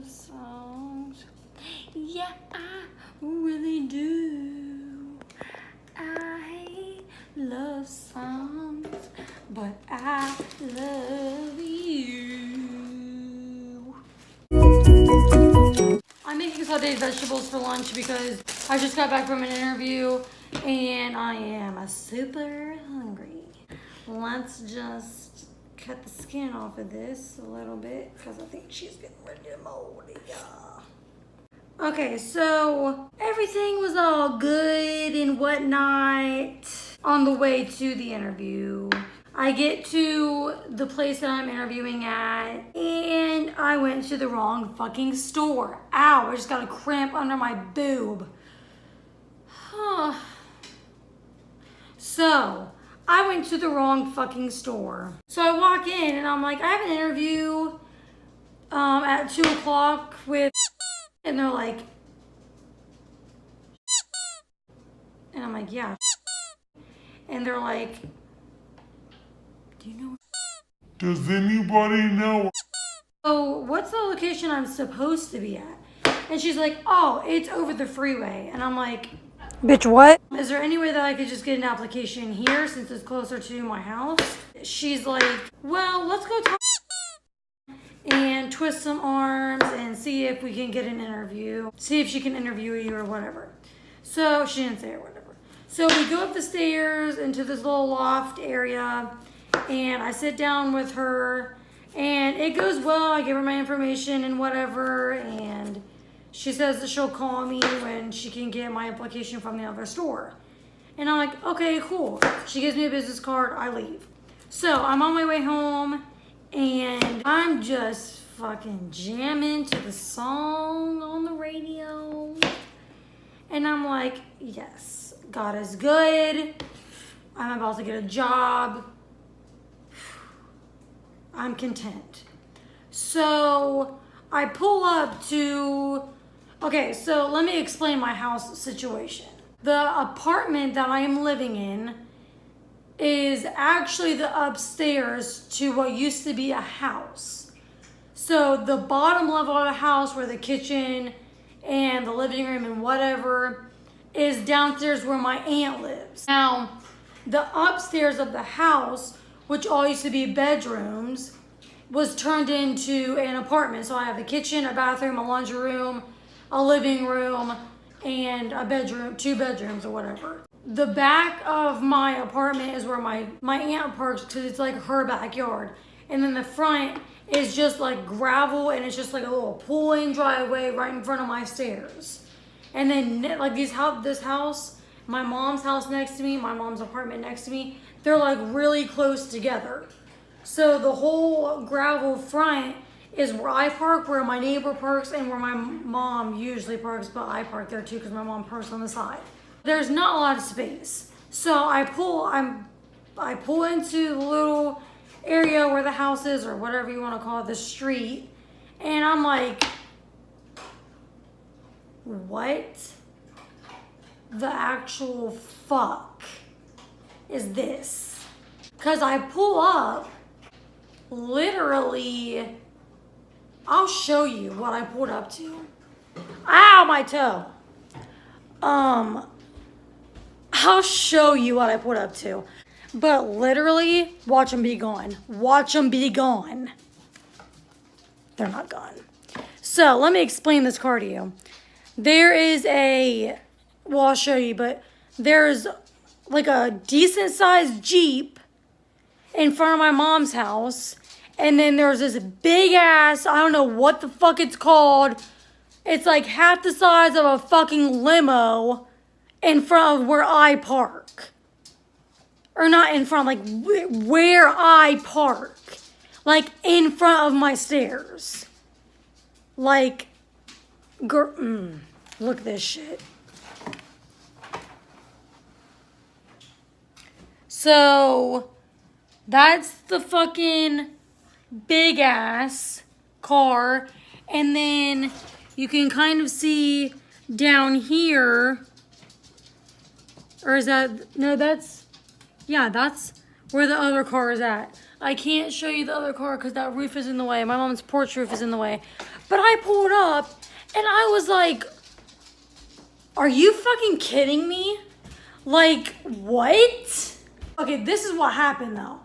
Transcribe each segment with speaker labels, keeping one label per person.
Speaker 1: love songs. Yeah, I really do. I love songs, but I love you. I'm making sauteed vegetables for lunch because I just got back from an interview and I am super hungry. Let's just cut the skin off of this a little bit because I think she's getting ready to mold it. Okay, so everything was all good and whatnot on the way to the interview. I get to the place that I'm interviewing at and I went to the wrong fucking store. Ow, I just got a cramp under my boob. So, I went to the wrong fucking store. So I walk in and I'm like, I have an interview at 2 o'clock with, and they're like, and I'm like, yeah. And they're like, do you know?
Speaker 2: Does anybody know?
Speaker 1: Oh, what's the location I'm supposed to be at? And she's like, oh, it's over the freeway. And I'm like, bitch, what? Is there any way that I could just get an application here since it's closer to my house? She's like, well, let's go talk and twist some arms and see if we can get an interview. See if she can interview you or whatever. So she didn't say or whatever. So we go up the stairs into this little loft area and I sit down with her and it goes well. I give her my information and whatever, and she says that she'll call me when she can get my application from the other store. And I'm like, okay, cool. She gives me a business card, I leave. So I'm on my way home and I'm just fucking jamming to the song on the radio. And I'm like, yes, God is good. I'm about to get a job. I'm content. So I pull up to, okay, so let me explain my house situation. The apartment that I am living in is actually the upstairs to what used to be a house. So the bottom level of the house where the kitchen and the living room and whatever is downstairs where my aunt lives. Now, the upstairs of the house, which all used to be bedrooms, was turned into an apartment. So I have a kitchen, a bathroom, a laundry room, a living room, and a bedroom, 2 bedrooms or whatever. The back of my apartment is where my aunt parks because it's like her backyard. And then the front is just like gravel and it's just like a little pulling driveway right in front of my stairs. And then like this house, my mom's house next to me, my mom's apartment next to me, they're like really close together. So the whole gravel front is where I park, where my neighbor parks, and where my mom usually parks, but I park there too because my mom parks on the side. There's not a lot of space. So I pull into the little area where the house is, or whatever you want to call it, the street, and I'm like, what the actual fuck is this? Because I pull up, literally, I'll show you what I pulled up to. Ow, my toe. I'll show you what I pulled up to. But literally, watch them be gone. Watch them be gone. They're not gone. So, let me explain this car to you. There is well, I'll show you, but there's like a decent sized Jeep in front of my mom's house. And then there's this big ass, I don't know what the fuck it's called. It's like half the size of a fucking limo in front of where I park. Or not in front, like where I park. Like in front of my stairs. Like, look at this shit. So, that's the fucking big ass car. And then you can kind of see down here, or is that, no, that's, yeah, that's where the other car is at. I can't show you the other car because that roof is in the way. My mom's porch roof is in the way. But I pulled up and I was like, are you fucking kidding me? Like, what? Okay, this is what happened though.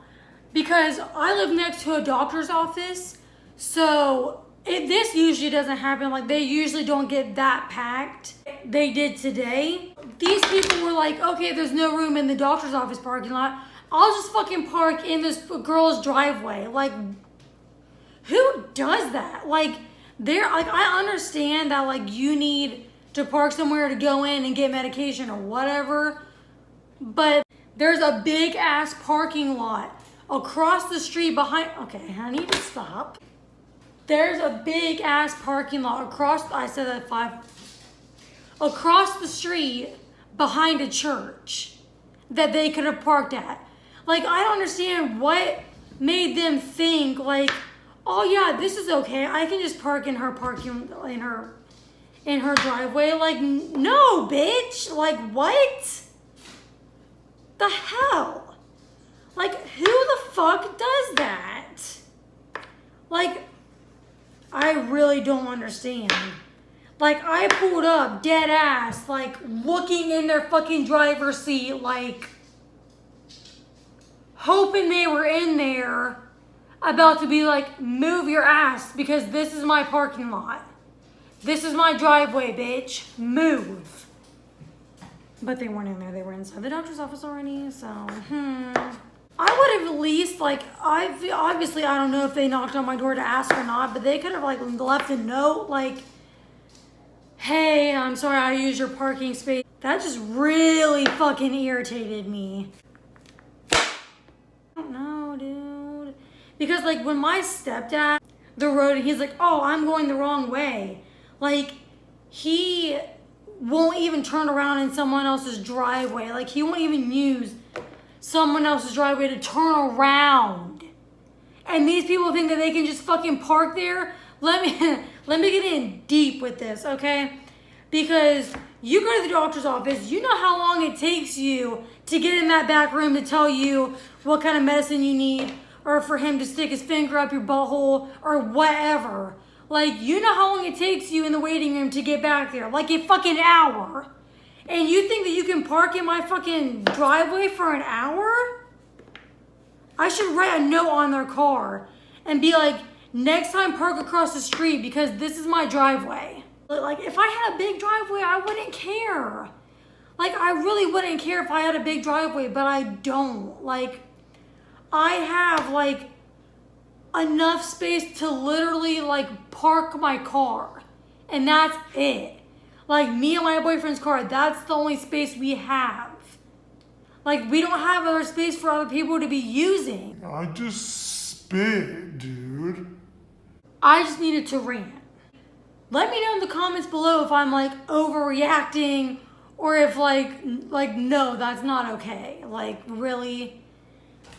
Speaker 1: Because I live next to a doctor's office. So this usually doesn't happen. Like, they usually don't get that packed. They did today. These people were like, okay, there's no room in the doctor's office parking lot. I'll just fucking park in this girl's driveway. Like, who does that? Like, I understand that, like, you need to park somewhere to go in and get medication or whatever. But there's a big ass parking lot across the street behind. Okay, I need to stop. There's a big ass parking lot across the street behind a church that they could have parked at. Like, I don't understand what made them think, like, oh yeah, this is okay. I can just park in her driveway. Like, no, bitch. Like, what? The hell? Like, who the fuck does that? Like, I really don't understand. Like, I pulled up dead ass, like, looking in their fucking driver's seat, like, hoping they were in there, about to be like, move your ass because this is my parking lot. This is my driveway, bitch. Move. But they weren't in there. They were inside the doctor's office already, so, I would have at least, like, obviously, I don't know if they knocked on my door to ask or not, but they could have, like, left a note, like, hey, I'm sorry I used your parking space. That just really fucking irritated me. I don't know, dude. Because, like, when my stepdad, the road, he's like, oh, I'm going the wrong way. Like, he won't even turn around in someone else's driveway. Like, he won't even use someone else's driveway to turn around. And these people think that they can just fucking park there. Let me get in deep with this, okay? Because you go to the doctor's office, you know how long it takes you to get in that back room to tell you what kind of medicine you need, or for him to stick his finger up your butthole, or whatever. Like, you know how long it takes you in the waiting room to get back there. Like, a fucking hour. And you think that you can park in my fucking driveway for an hour? I should write a note on their car and be like, next time park across the street because this is my driveway. Like, if I had a big driveway, I wouldn't care. Like, I really wouldn't care if I had a big driveway, but I don't. Like, I have, like, enough space to literally, like, park my car. And that's it. Like, me and my boyfriend's car, that's the only space we have. Like, we don't have other space for other people to be using.
Speaker 2: I just spit, dude.
Speaker 1: I just needed to rant. Let me know in the comments below if I'm, like, overreacting or if, like, no, that's not okay. Like, really?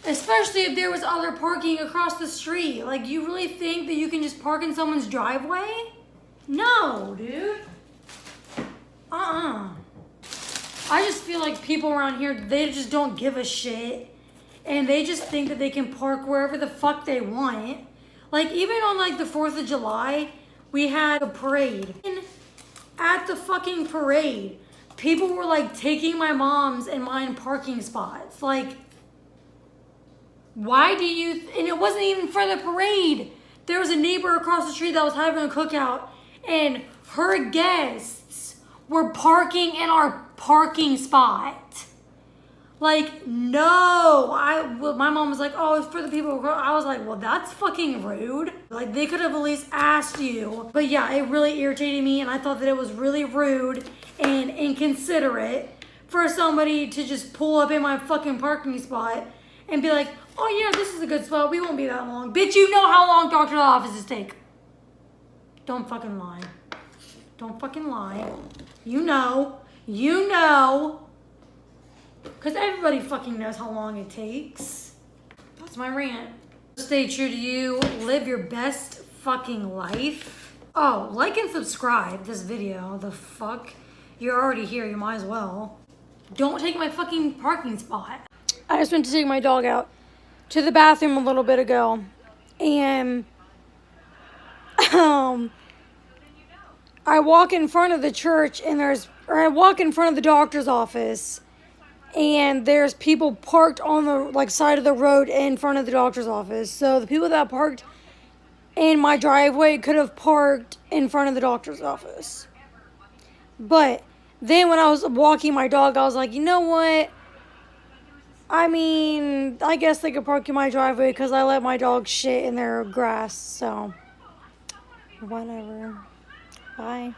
Speaker 1: Especially if there was other parking across the street. Like, you really think that you can just park in someone's driveway? No, dude. I just feel like people around here, they just don't give a shit. And they just think that they can park wherever the fuck they want. Like, even on, like, the 4th of July, we had a parade. And at the fucking parade, people were, like, taking my mom's and mine parking spots. Like, why do you... and it wasn't even for the parade. There was a neighbor across the street that was having a cookout, and her guests were parking in our parking spot. Like, no. My mom was like, oh, it's for the people. I was like, well, that's fucking rude. Like, they could have at least asked you. But yeah, it really irritated me, and I thought that it was really rude and inconsiderate for somebody to just pull up in my fucking parking spot and be like, oh yeah, this is a good spot. We won't be that long. Bitch, you know how long doctor's offices take. Don't fucking lie. Don't fucking lie. You know. You know. Because everybody fucking knows how long it takes. That's my rant. Stay true to you. Live your best fucking life. Oh, like and subscribe this video. The fuck? You're already here. You might as well. Don't take my fucking parking spot. I just went to take my dog out. to the bathroom a little bit ago, and I walk in front of the church, and I walk in front of the doctor's office, and there's people parked on the side of the road in front of the doctor's office. So the people that parked in my driveway could have parked in front of the doctor's office. But then when I was walking my dog, I was like, you know what? I mean, I guess they could park in my driveway because I let my dog shit in their grass. So, whatever. Bye.